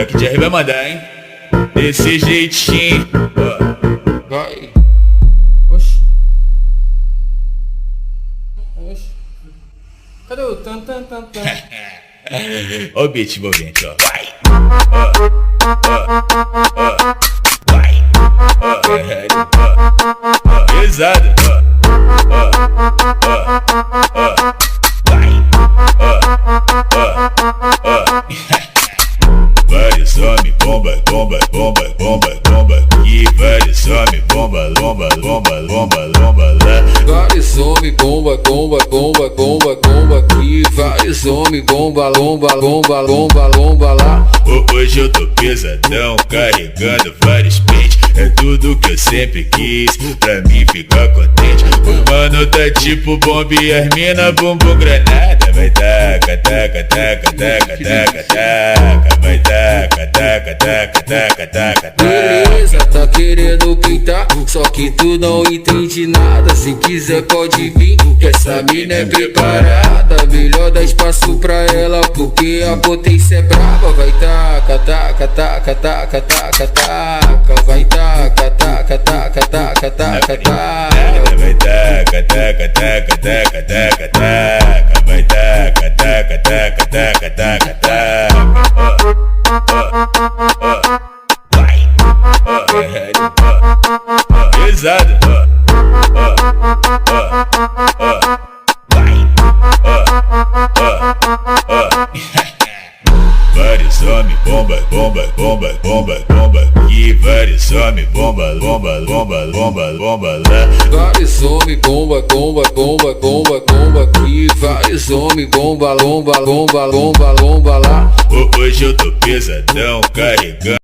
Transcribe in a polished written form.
Black Jerry vai mandar, hein? Desse jeitinho, ó. Vai. Oxi. Oxi. Cadê o tan tan tan tan? Ó o beat envolvente, ó. Vai. Vai. Pesado, vai. Vários homens, bomba, bomba, bomba, bomba, bomba. E vários homens, bomba, lomba, lomba, lomba, lomba lá. Vários homens, bomba, bomba, bomba, bomba, bomba aqui. Vários homens, bomba, lomba, lomba, lomba, lomba lá. Hoje eu tô pesadão, carregando vários pentes. É tudo que eu sempre quis, pra mim ficar contente. O mano tá tipo bomba e as mina bumbum granada. Vai taca, taca, taca, taca, taca, taca. Vai taca, taca, taca, taca, taca, taca. Beleza, tá querendo pintar, só que tu não entende nada. Se quiser pode vir, que essa mina é preparada. Melhor dar espaço pra ela, porque a potência é brava. Vai taca, taca, taca, taca, taca, taca. Vai taca, taca, taca, taca, taca, taca. Vai taca, taca, taca, taca, taca, taca. Vai taca, taca, taca, taca, taca, taca. Vai. Pesado, vai. Vários homens, bomba, bomba, bomba, bomba, bomba. E vários homens, bomba, bomba, bomba, bomba, bomba lá. Vários homens, bomba, bomba, bomba, bomba, bomba aqui. Vários homens, bomba, lomba, lomba, lomba, lomba lá. Hoje eu tô pesadão, carregando